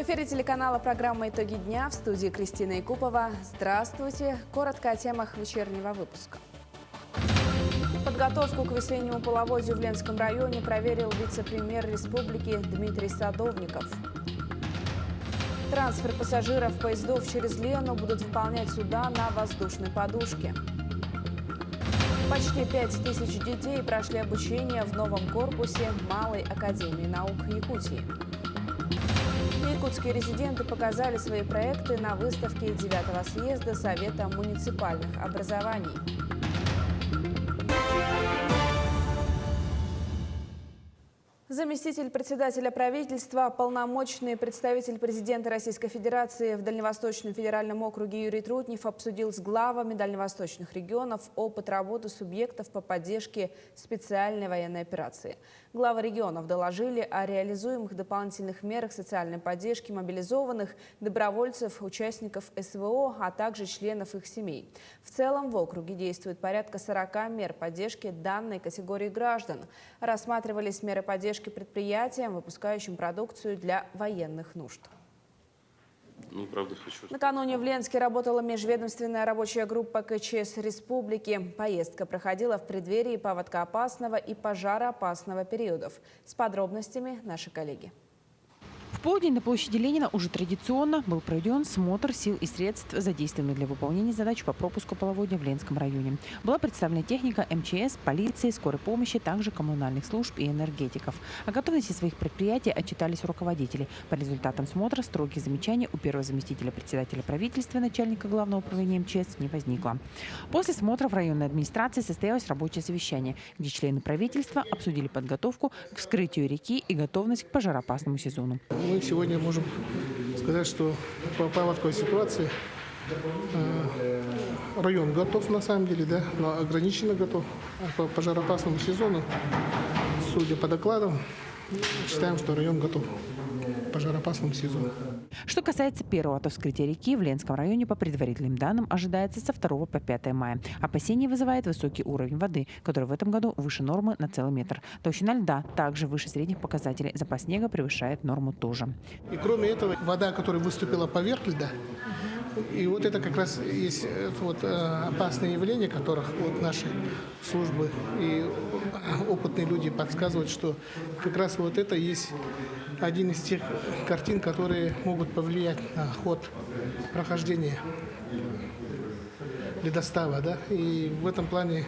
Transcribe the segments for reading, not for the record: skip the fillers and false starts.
В эфире телеканала программа «Итоги дня», в студии Кристина Якупова. Здравствуйте. Коротко о темах вечернего выпуска. Подготовку к весеннему половодью в Ленском районе проверил вице-премьер республики Дмитрий Садовников. Трансфер пассажиров поездов через Лену будут выполнять суда на воздушной подушке. Почти 5000 детей прошли обучение в новом корпусе Малой академии наук Якутии. Якутские резиденты показали свои проекты на выставке 9-го съезда Совета муниципальных образований. Заместитель председателя правительства, полномочный представитель президента Российской Федерации в Дальневосточном федеральном округе Юрий Трутнев обсудил с главами дальневосточных регионов опыт работы субъектов по поддержке специальной военной операции. Главы регионов доложили о реализуемых дополнительных мерах социальной поддержки мобилизованных, добровольцев, участников СВО, а также членов их семей. В целом в округе действует порядка 40 мер поддержки данной категории граждан. Рассматривались меры поддержки предприятиям, выпускающим продукцию для военных нужд. Накануне в Ленске работала межведомственная рабочая группа КЧС Республики. Поездка проходила в преддверии паводкоопасного и пожароопасного периодов. С подробностями наши коллеги. В полдень на площади Ленина уже традиционно был проведен смотр сил и средств, задействованных для выполнения задач по пропуску половодья в Ленском районе. Была представлена техника МЧС, полиции, скорой помощи, также коммунальных служб и энергетиков. О готовности своих предприятий отчитались руководители. По результатам смотра строгих замечаний у первого заместителя председателя правительства, начальника главного управления МЧС, не возникло. После смотра в районной администрации состоялось рабочее совещание, где члены правительства обсудили подготовку к вскрытию реки и готовность к пожароопасному сезону. Мы сегодня можем сказать, что по паводковой ситуации район готов на самом деле, да, но ограниченно готов. А по пожароопасному сезону, судя по докладам, считаем, что район готов к пожароопасному сезону. Что касается первого, то вскрытие реки в Ленском районе по предварительным данным ожидается со 2 по 5 мая. Опасения вызывает высокий уровень воды, который в этом году выше нормы на целый метр. Толщина льда также выше средних показателей. Запас снега превышает норму тоже. И кроме этого, вода, которая выступила поверх льда, и вот это как раз есть вот опасные явления, которых вот наши службы и опытные люди подсказывают, что как раз вот это есть один из тех картин, которые могут повлиять на ход прохождения ледостава, да, и в этом плане,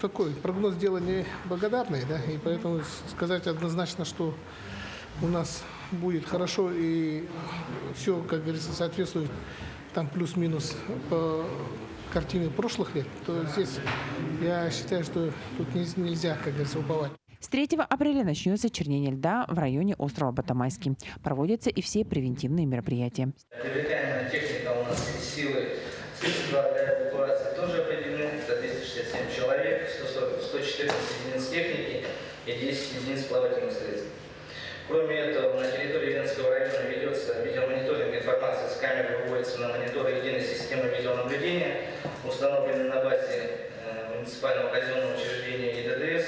такой прогноз дела не благодарный, да, и поэтому сказать однозначно, что у нас будет хорошо и все, как говорится, соответствует там плюс-минус по картине прошлых лет, то здесь я считаю, что тут нельзя, как говорится, уповать. С 3 апреля начнется чернение льда в районе острова Батамайский. Проводятся и все превентивные мероприятия. Привлекаемая техника у нас силы, средства для эвакуации тоже определены. Это 267 человек, 114 единиц техники и 10 единиц плавательных средств. Кроме этого, на территории Ленского района ведется видеомониторинг, информация с камер выводится на мониторы единой системы видеонаблюдения, установленной на базе муниципального казенного учреждения ИДДС.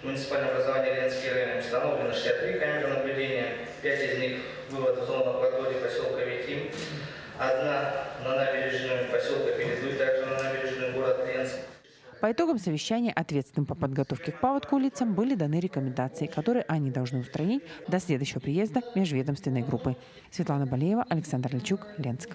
В муниципальном образовании Ленский район установлено 63 камеры наблюдения, 5 из них вывод в зону акватории поселка Витим, одна на набережную поселка Передуй, также на набережную город Ленск. По итогам совещания ответственным по подготовке к паводку лицам были даны рекомендации, которые они должны устранить до следующего приезда межведомственной группы. Светлана Балеева, Александр Личук, Ленск.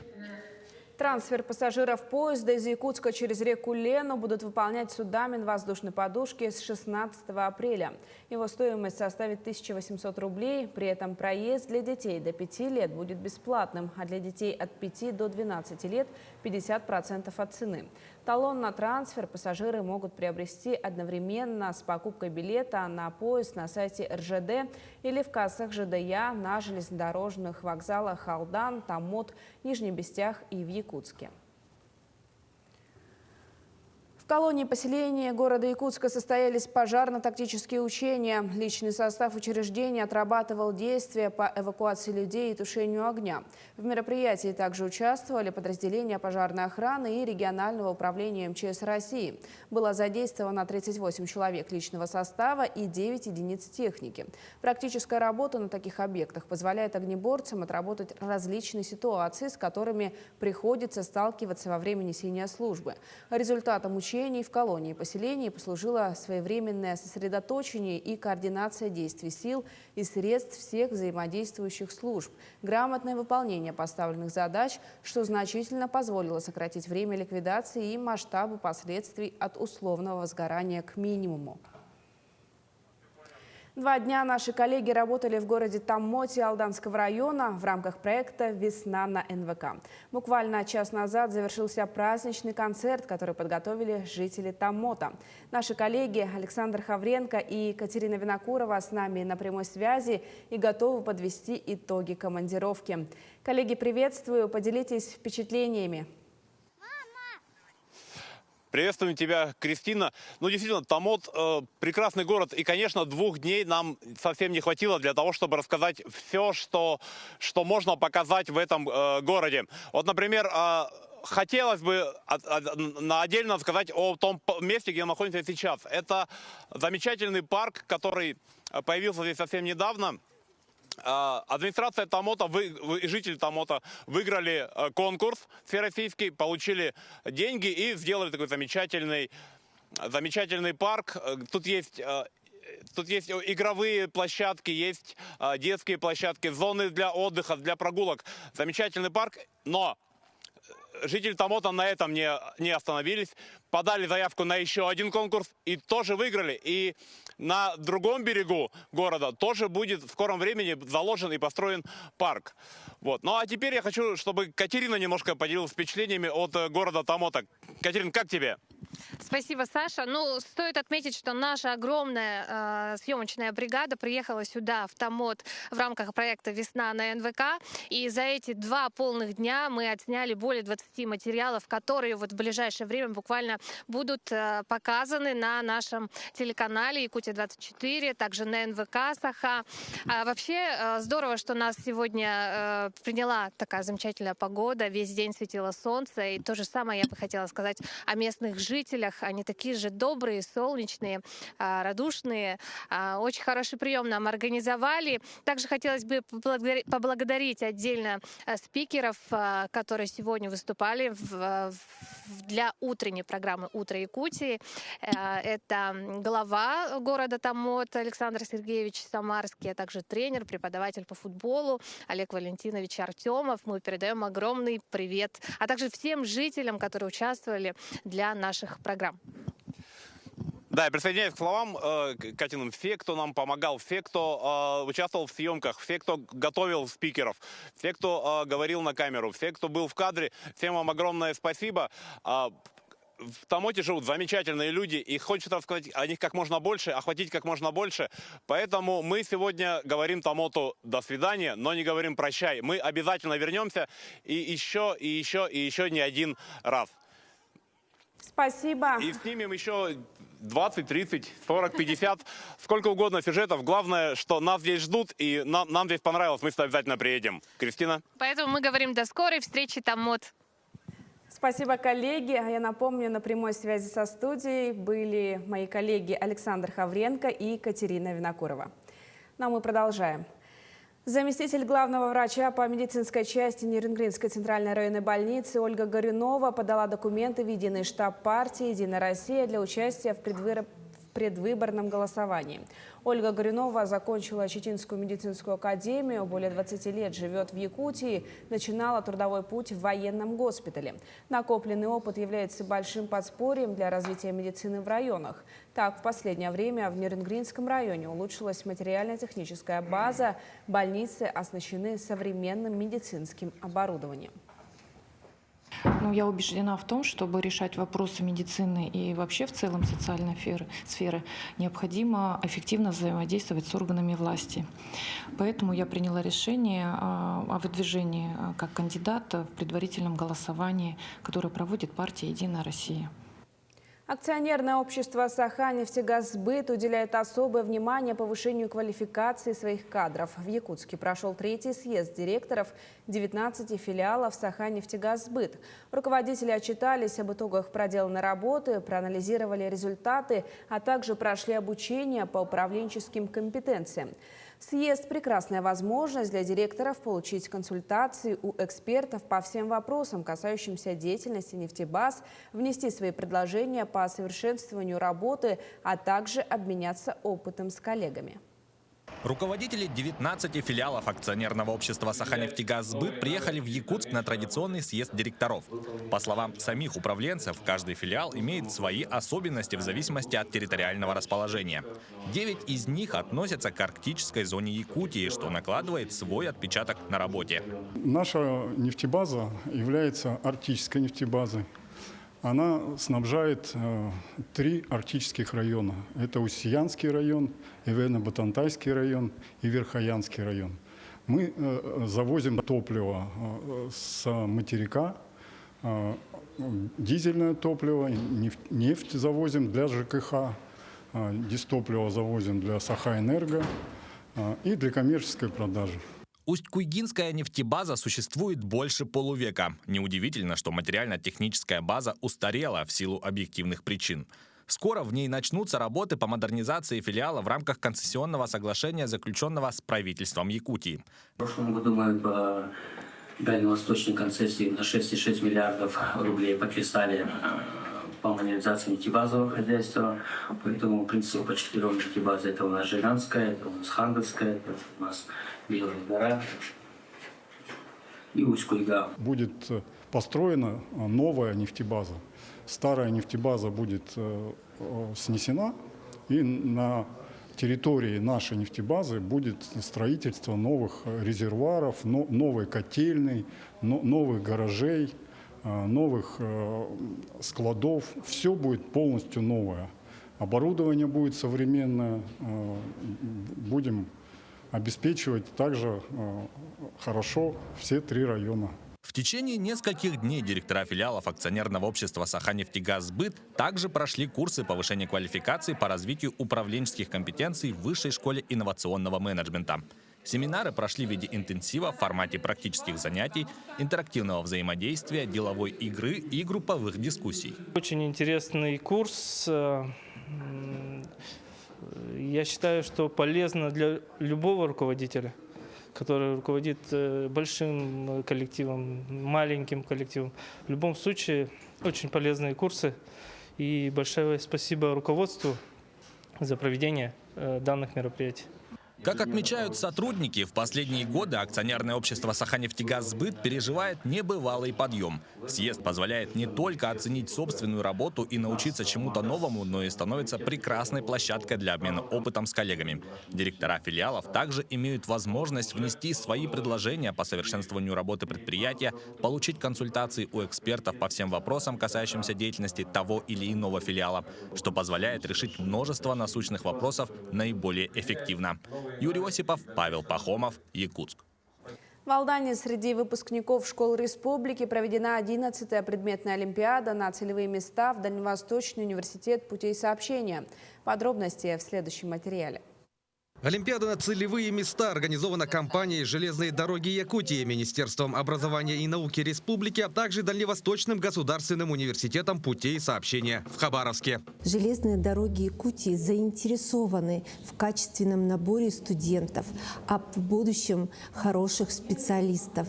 Трансфер пассажиров поезда из Якутска через реку Лену будут выполнять суда Минвоздушной подушки с 16 апреля. Его стоимость составит 1800 рублей. При этом проезд для детей до 5 лет будет бесплатным, а для детей от 5 до 12 лет 50% от цены. Талон на трансфер пассажиры могут приобрести одновременно с покупкой билета на поезд на сайте РЖД или в кассах ЖДЯ на железнодорожных вокзалах Алдан, Томмот, Нижний Бестях и в Якутске. В колонии поселения города Якутска состоялись пожарно-тактические учения. Личный состав учреждения отрабатывал действия по эвакуации людей и тушению огня. В мероприятии также участвовали подразделения пожарной охраны и регионального управления МЧС России. Было задействовано 38 человек личного состава и 9 единиц техники. Практическая работа на таких объектах позволяет огнеборцам отработать различные ситуации, с которыми приходится сталкиваться во время несения службы. Результатом учения в колонии и поселении послужило своевременное сосредоточение и координация действий сил и средств всех взаимодействующих служб, грамотное выполнение поставленных задач, что значительно позволило сократить время ликвидации и масштабы последствий от условного возгорания к минимуму. 2 дня наши коллеги работали в городе Томмоте Алданского района в рамках проекта «Весна на НВК». Буквально час назад завершился праздничный концерт, который подготовили жители Томмота. Наши коллеги Александр Хавренко и Катерина Винокурова с нами на прямой связи и готовы подвести итоги командировки. Коллеги, приветствую, поделитесь впечатлениями. Приветствуем тебя, Кристина. Ну, действительно, Томмот прекрасный город. И, конечно, 2 дней нам совсем не хватило для того, чтобы рассказать все, что можно показать в этом городе. Вот, например, хотелось бы отдельно сказать о том месте, где мы находимся сейчас. Это замечательный парк, который появился здесь совсем недавно. Администрация Томмота и жители Томмота выиграли конкурс всероссийский, получили деньги и сделали такой замечательный парк. Тут есть игровые площадки, есть детские площадки, зоны для отдыха, для прогулок. Замечательный парк, но жители Томмота на этом не остановились. Подали заявку на еще один конкурс и тоже выиграли. И на другом берегу города тоже будет в скором времени заложен и построен парк. Вот. Ну а теперь я хочу, чтобы Катерина немножко поделилась впечатлениями от города Томмота. Катерина, как тебе? Спасибо, Саша. Ну, стоит отметить, что наша огромная съемочная бригада приехала сюда, в Томмот, в рамках проекта «Весна на НВК». И за эти 2 полных дня мы отсняли более 20 материалов, которые вот в ближайшее время буквально будут показаны на нашем телеканале Якутия-24, также на НВК Саха. Вообще здорово, что нас сегодня приняла такая замечательная погода, весь день светило солнце. И то же самое я бы хотела сказать о местных жителях. Они такие же добрые, солнечные, радушные. Очень хороший прием нам организовали. Также хотелось бы поблагодарить отдельно спикеров, которые сегодня выступали для утренней программы «Утро Якутии». Это глава города Томмот Александр Сергеевич Самарский, а также тренер, преподаватель по футболу Олег Валентинович Артемов. Мы передаем огромный привет, а также всем жителям, которые участвовали для наших программ. Да, я присоединяюсь к словам Катиным. Все, кто нам помогал, все, кто участвовал в съемках, все, кто готовил спикеров, все, кто говорил на камеру, все, кто был в кадре, всем вам огромное спасибо. В Томмоте живут замечательные люди, и хочется рассказать о них как можно больше, охватить как можно больше. Поэтому мы сегодня говорим Томмоту «до свидания», но не говорим «прощай». Мы обязательно вернемся и еще не один раз. Спасибо. И снимем еще 20, 30, 40, 50, сколько угодно сюжетов. Главное, что нас здесь ждут, и нам здесь понравилось, мы сюда обязательно приедем. Кристина? Поэтому мы говорим до скорой встречи, Томмот. Спасибо, коллеги. Я напомню, на прямой связи со студией были мои коллеги Александр Хавренко и Катерина Винокурова. Ну а мы продолжаем. Заместитель главного врача по медицинской части Нерюнгринской центральной районной больницы Ольга Горюнова подала документы в единый штаб партии «Единая Россия» для участия в предвыборном голосовании. Ольга Горюнова закончила Читинскую медицинскую академию, более 20 лет живет в Якутии, начинала трудовой путь в военном госпитале. Накопленный опыт является большим подспорьем для развития медицины в районах. Так, в последнее время в Нерюнгринском районе улучшилась материально-техническая база, больницы оснащены современным медицинским оборудованием. Ну, я убеждена в том, чтобы решать вопросы медицины и вообще в целом социальной сферы, необходимо эффективно взаимодействовать с органами власти. Поэтому я приняла решение о выдвижении как кандидата в предварительном голосовании, которое проводит партия «Единая Россия». Акционерное общество «Саханефтегазсбыт» уделяет особое внимание повышению квалификации своих кадров. В Якутске прошел 3-й съезд директоров 19 филиалов «Саханефтегазсбыт». Руководители отчитались об итогах проделанной работы, проанализировали результаты, а также прошли обучение по управленческим компетенциям. Съезд – прекрасная возможность для директоров получить консультации у экспертов по всем вопросам, касающимся деятельности нефтебаз, внести свои предложения по совершенствованию работы, а также обменяться опытом с коллегами. Руководители 19 филиалов акционерного общества «Саханефтегазсбыт» приехали в Якутск на традиционный съезд директоров. По словам самих управленцев, каждый филиал имеет свои особенности в зависимости от территориального расположения. 9 из них относятся к арктической зоне Якутии, что накладывает свой отпечаток на работе. Наша нефтебаза является арктической нефтебазой. Она снабжает 3 арктических района. Это Устьянский район, Ивено-Батантайский район и Верхоянский район. Мы завозим топливо с материка, дизельное топливо, нефть завозим для ЖКХ, дистопливо завозим для Сахаэнерго и для коммерческой продажи. Усть-Куйгинская нефтебаза существует больше полувека. Неудивительно, что материально-техническая база устарела в силу объективных причин. Скоро в ней начнутся работы по модернизации филиала в рамках концессионного соглашения, заключенного с правительством Якутии. В прошлом году мы по дальневосточной концессии на 6,6 миллиардов рублей подписали по модернизации нефтебазового хозяйства. Поэтому, в принципе, по 4 нефтебазы. Это у нас Жилянская, это у нас Ханговская, это у нас Белая гора и Усть-Куйга. Будет построена новая нефтебаза. Старая нефтебаза будет снесена, и на территории нашей нефтебазы будет строительство новых резервуаров, новой котельной, новых гаражей, новых складов. Все будет полностью новое. Оборудование будет современное. Будем обеспечивать также хорошо все 3 района. В течение нескольких дней директора филиалов акционерного общества «Саханефтегазсбыт» также прошли курсы повышения квалификации по развитию управленческих компетенций в Высшей школе инновационного менеджмента. Семинары прошли в виде интенсива в формате практических занятий, интерактивного взаимодействия, деловой игры и групповых дискуссий. Очень интересный курс. Я считаю, что полезно для любого руководителя, который руководит большим коллективом, маленьким коллективом. В любом случае, очень полезные курсы. И большое спасибо руководству за проведение данных мероприятий. Как отмечают сотрудники, в последние годы акционерное общество «Саханефтегазсбыт» переживает небывалый подъем. Съезд позволяет не только оценить собственную работу и научиться чему-то новому, но и становится прекрасной площадкой для обмена опытом с коллегами. Директора филиалов также имеют возможность внести свои предложения по совершенствованию работы предприятия, получить консультации у экспертов по всем вопросам, касающимся деятельности того или иного филиала, что позволяет решить множество насущных вопросов наиболее эффективно. Юрий Осипов, Павел Пахомов, Якутск. В Алдане среди выпускников школ республики проведена 11-я предметная олимпиада на целевые места в Дальневосточный университет путей сообщения. Подробности в следующем материале. Олимпиада на целевые места организована компанией «Железные дороги Якутии», Министерством образования и науки республики, а также Дальневосточным государственным университетом путей сообщения в Хабаровске. Железные дороги Якутии заинтересованы в качественном наборе студентов, а в будущем хороших специалистов.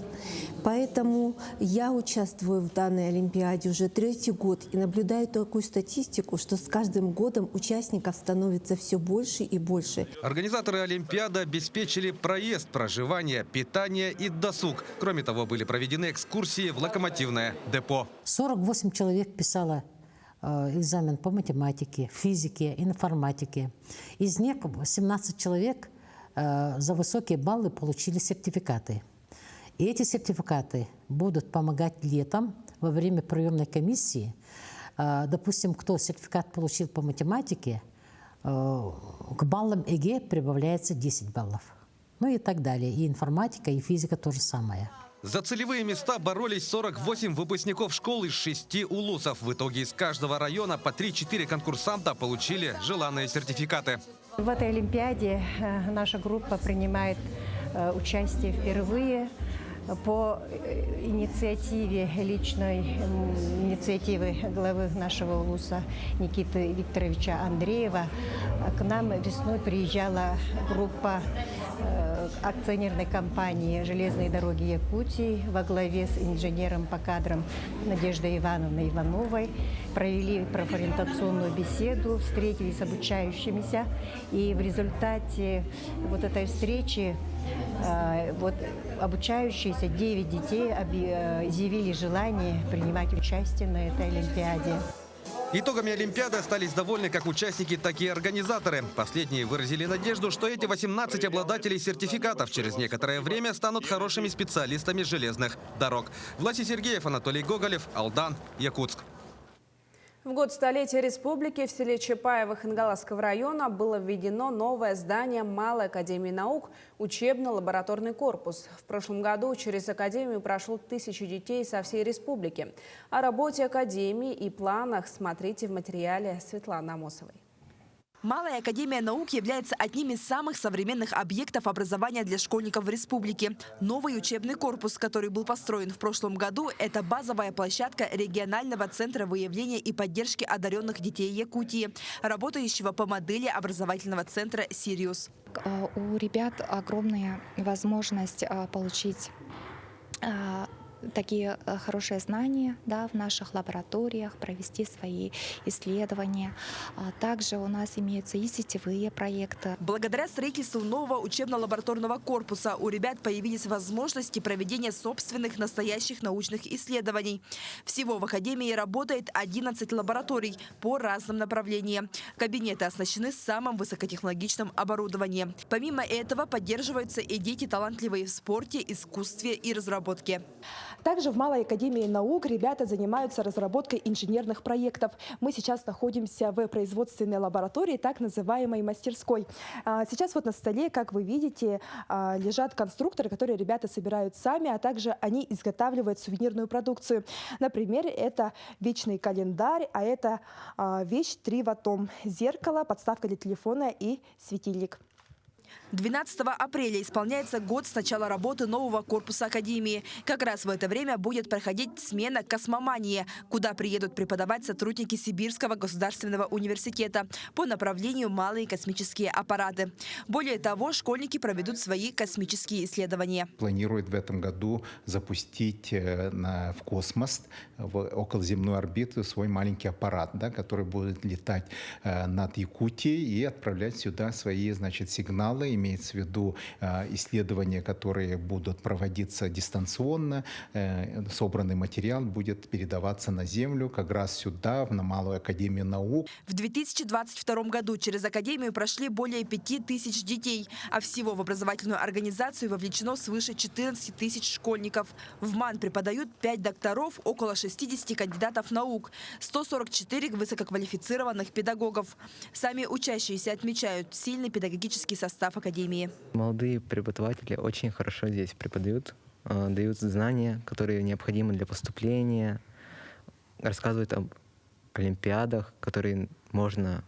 Поэтому я участвую в данной олимпиаде уже 3-й год и наблюдаю такую статистику, что с каждым годом участников становится все больше и больше. Организаторы Олимпиады обеспечили проезд, проживание, питание и досуг. Кроме того, были проведены экскурсии в локомотивное депо. 48 человек писало экзамен по математике, физике, информатике. Из них 17 человек за высокие баллы получили сертификаты. И эти сертификаты будут помогать летом во время приемной комиссии. Допустим, кто сертификат получил по математике, к баллам ЕГЭ прибавляется 10 баллов. Ну и так далее. И информатика, и физика то же самое. За целевые места боролись 48 выпускников школ из 6 улусов. В итоге из каждого района по 3-4 конкурсанта получили желанные сертификаты. В этой Олимпиаде наша группа принимает участие впервые по инициативе, личной инициативы главы нашего улуса Никиты Викторовича Андреева. К нам весной приезжала группа акционерной компании «Железные дороги Якутии» во главе с инженером по кадрам Надеждой Ивановной Ивановой. Провели профориентационную беседу, встретились с обучающимися. И в результате вот этой встречи обучающиеся 9 детей изъявили желание принимать участие на этой Олимпиаде. Итогами Олимпиады остались довольны как участники, так и организаторы. Последние выразили надежду, что эти 18 обладателей сертификатов через некоторое время станут хорошими специалистами железных дорог. Власий Сергеев, Анатолий Гоголев, Алдан, Якутск. В год столетия республики в селе Чапаево Хангаласского района было введено новое здание Малой академии наук – учебно-лабораторный корпус. В прошлом году через академию прошло 1000 детей со всей республики. О работе академии и планах смотрите в материале Светланы Амосовой. Малая академия наук является одним из самых современных объектов образования для школьников в республике. Новый учебный корпус, который был построен в прошлом году, это базовая площадка регионального центра выявления и поддержки одаренных детей Якутии, работающего по модели образовательного центра «Сириус». У ребят огромная возможность получить такие хорошие знания, в наших лабораториях, провести свои исследования. Также у нас имеются и сетевые проекты. Благодаря строительству нового учебно-лабораторного корпуса у ребят появились возможности проведения собственных настоящих научных исследований. Всего в академии работает 11 лабораторий по разным направлениям. Кабинеты оснащены самым высокотехнологичным оборудованием. Помимо этого поддерживаются и дети, талантливые в спорте, искусстве и разработке. Также в Малой академии наук ребята занимаются разработкой инженерных проектов. Мы сейчас находимся в производственной лаборатории, так называемой мастерской. Сейчас вот на столе, как вы видите, лежат конструкторы, которые ребята собирают сами, а также они изготавливают сувенирную продукцию. Например, это вечный календарь, а это вещь 3 в одном. Зеркало, подставка для телефона и светильник. 12 апреля исполняется год с начала работы нового корпуса академии. Как раз в это время будет проходить смена «Космомания», куда приедут преподавать сотрудники Сибирского государственного университета по направлению «Малые космические аппараты». Более того, школьники проведут свои космические исследования. Планирует в этом году запустить в космос, в околоземную орбиту, свой маленький аппарат, который будет летать над Якутией и отправлять сюда свои, сигналы. Имеется в виду исследования, которые будут проводиться дистанционно. Собранный материал будет передаваться на Землю, как раз сюда, на Малую академию наук. В 2022 году через академию прошли более 5000 детей, а всего в образовательную организацию вовлечено свыше 14 000 школьников. В МАН преподают 5 докторов, около 60 кандидатов наук, 144 высококвалифицированных педагогов. Сами учащиеся отмечают сильный педагогический состав академии. Молодые преподаватели очень хорошо здесь преподают, дают знания, которые необходимы для поступления, рассказывают об олимпиадах, которые можно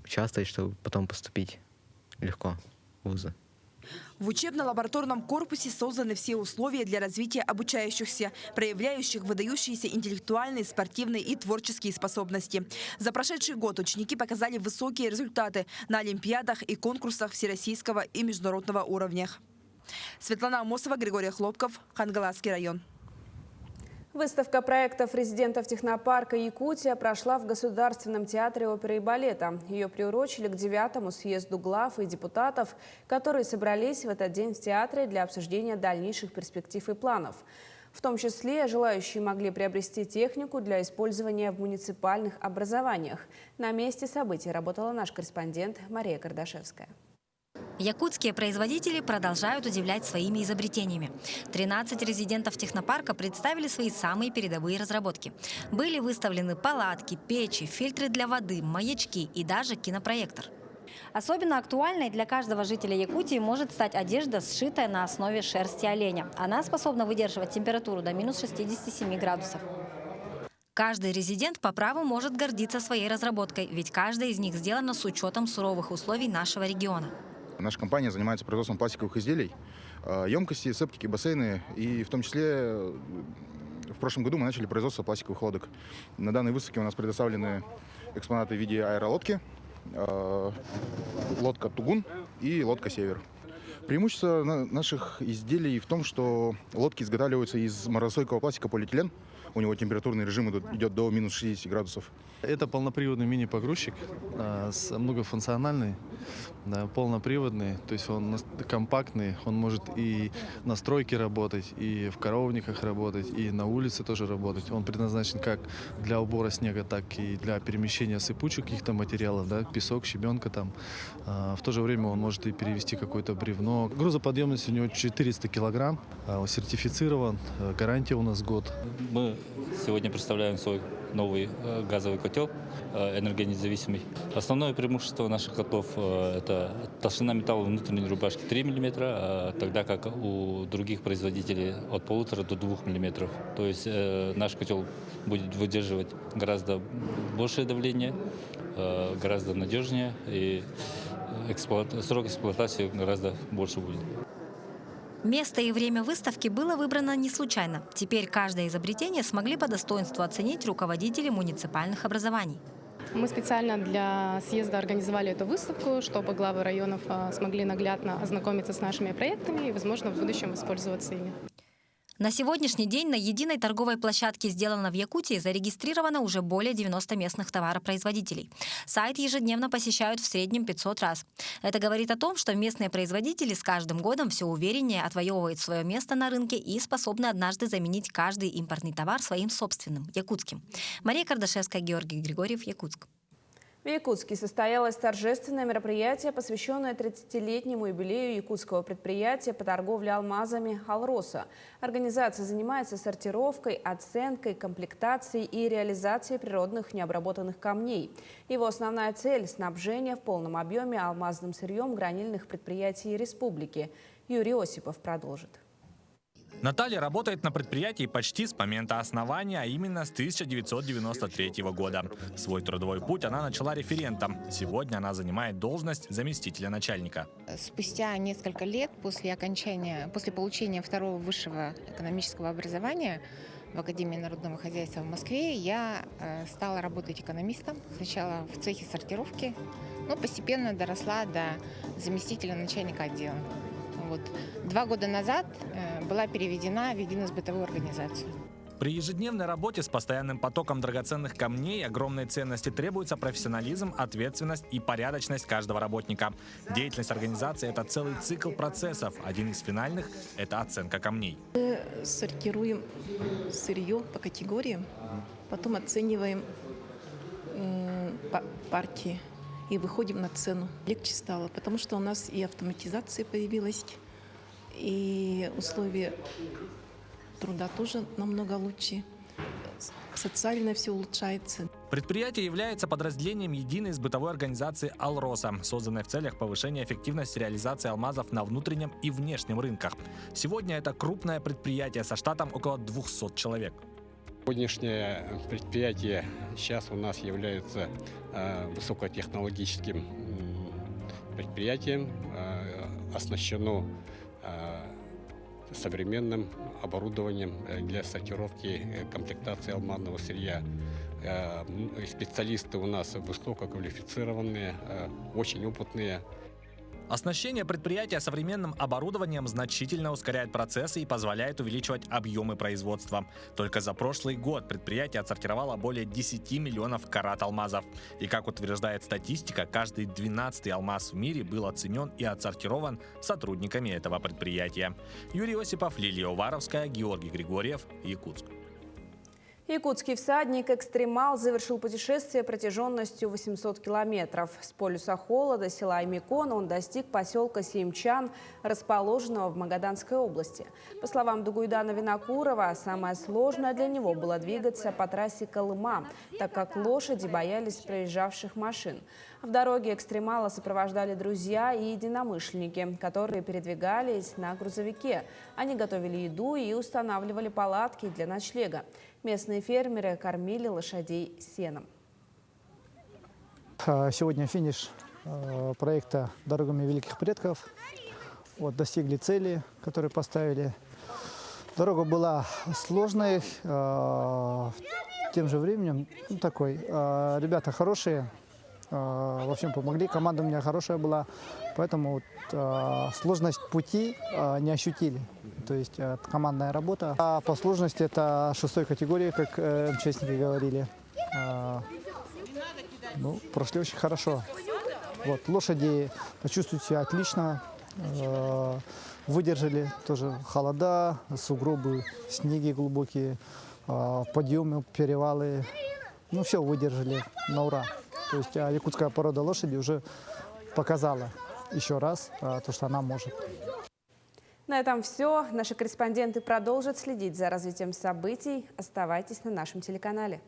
участвовать, чтобы потом поступить легко в вузы. В учебно-лабораторном корпусе созданы все условия для развития обучающихся, проявляющих выдающиеся интеллектуальные, спортивные и творческие способности. За прошедший год ученики показали высокие результаты на олимпиадах и конкурсах всероссийского и международного уровнях. Светлана Амосова, Григорий Хлопков, Хангаласский район. Выставка проектов резидентов технопарка «Якутия» прошла в Государственном театре оперы и балета. Ее приурочили к 9-му съезду глав и депутатов, которые собрались в этот день в театре для обсуждения дальнейших перспектив и планов. В том числе желающие могли приобрести технику для использования в муниципальных образованиях. На месте событий работала наш корреспондент Мария Кардашевская. Якутские производители продолжают удивлять своими изобретениями. 13 резидентов технопарка представили свои самые передовые разработки. Были выставлены палатки, печи, фильтры для воды, маячки и даже кинопроектор. Особенно актуальной для каждого жителя Якутии может стать одежда, сшитая на основе шерсти оленя. Она способна выдерживать температуру до минус 67 градусов. Каждый резидент по праву может гордиться своей разработкой, ведь каждая из них сделана с учетом суровых условий нашего региона. Наша компания занимается производством пластиковых изделий, емкости, септики, бассейны. И в том числе в прошлом году мы начали производство пластиковых лодок. На данной выставке у нас предоставлены экспонаты в виде аэролодки, лодка «Тугун» и лодка «Север». Преимущество наших изделий в том, что лодки изготавливаются из морозостойкого пластика полиэтилен. У него температурный режим идет до минус 60 градусов. Это полноприводный мини-погрузчик, многофункциональный, полноприводный. То есть он компактный, он может и на стройке работать, и в коровниках работать, и на улице тоже работать. Он предназначен как для убора снега, так и для перемещения сыпучих каких-то материалов, да, песок, щебенка там. В то же время он может и перевести какое-то бревно. Грузоподъемность у него 400 килограмм, сертифицирован, гарантия у нас год. Мы сегодня представляем свой новый газовый котел энергонезависимый. Основное преимущество наших котлов – это толщина металла внутренней рубашки 3 мм, тогда как у других производителей от 1,5 до 2 мм. То есть наш котел будет выдерживать гораздо большее давление, гораздо надежнее, и срок эксплуатации гораздо больше будет. Место и время выставки было выбрано не случайно. Теперь каждое изобретение смогли по достоинству оценить руководители муниципальных образований. Мы специально для съезда организовали эту выставку, чтобы главы районов смогли наглядно ознакомиться с нашими проектами и, возможно, в будущем воспользоваться ими. На сегодняшний день на единой торговой площадке «Сделано в Якутии» зарегистрировано уже более 90 местных товаропроизводителей. Сайт ежедневно посещают в среднем 500 раз. Это говорит о том, что местные производители с каждым годом все увереннее отвоевывают свое место на рынке и способны однажды заменить каждый импортный товар своим собственным, якутским. Мария Кардашевская, Георгий Григорьев, Якутск. В Якутске состоялось торжественное мероприятие, посвященное 30-летнему юбилею якутского предприятия по торговле алмазами «Алроса». Организация занимается сортировкой, оценкой, комплектацией и реализацией природных необработанных камней. Его основная цель – снабжение в полном объеме алмазным сырьем гранильных предприятий республики. Юрий Осипов продолжит. Наталья работает на предприятии почти с момента основания, а именно с 1993 года. Свой трудовой путь она начала референтом. Сегодня она занимает должность заместителя начальника. Спустя несколько лет после получения второго высшего экономического образования в Академии народного хозяйства в Москве я стала работать экономистом. Сначала в цехе сортировки, но постепенно доросла до заместителя начальника отдела. 2 года назад была переведена в единую сбытовую организацию. При ежедневной работе с постоянным потоком драгоценных камней огромной ценности требуется профессионализм, ответственность и порядочность каждого работника. Деятельность организации – это целый цикл процессов. Один из финальных – это оценка камней. Мы сортируем сырье по категориям, потом оцениваем партии и выходим на цену. Легче стало, потому что у нас и автоматизация появилась, и условия труда тоже намного лучше. Социально все улучшается. Предприятие является подразделением единой сбытовой организации «Алроса», созданной в целях повышения эффективности реализации алмазов на внутреннем и внешнем рынках. Сегодня это крупное предприятие со штатом около 200 человек. Сегодняшнее предприятие сейчас у нас является высокотехнологическим предприятием, оснащено современным оборудованием для сортировки, комплектации алмазного сырья. Специалисты у нас высококвалифицированные, очень опытные. Оснащение предприятия современным оборудованием значительно ускоряет процессы и позволяет увеличивать объемы производства. Только за прошлый год предприятие отсортировало более 10 миллионов карат алмазов. И, как утверждает статистика, каждый 12-й алмаз в мире был оценен и отсортирован сотрудниками этого предприятия. Юрий Осипов, Лилия Уваровская, Георгий Григорьев, Якутск. Якутский всадник-экстремал завершил путешествие протяженностью 800 километров. С полюса холода села Аймикон он достиг поселка Сеймчан, расположенного в Магаданской области. По словам Дугуйдана Винокурова, самое сложное для него было двигаться по трассе Колыма, так как лошади боялись проезжавших машин. В дороге экстремала сопровождали друзья и единомышленники, которые передвигались на грузовике. Они готовили еду и устанавливали палатки для ночлега. Местные фермеры кормили лошадей сеном. Сегодня финиш проекта «Дорогами великих предков». Вот, достигли цели, которые поставили. Дорога была сложной, тем же временем такой. Ребята хорошие, во всем помогли. Команда у меня хорошая была, поэтому сложность пути не ощутили. То есть командная работа. А по сложности это 6-й категории, как МЧСники говорили. Ну, прошли очень хорошо. Вот, лошади почувствуют себя отлично, выдержали тоже холода, сугробы, снеги глубокие, подъемы, перевалы. Ну, все выдержали на ура. То есть якутская порода лошади уже показала еще раз то, что она может. На этом все. Наши корреспонденты продолжат следить за развитием событий. Оставайтесь на нашем телеканале.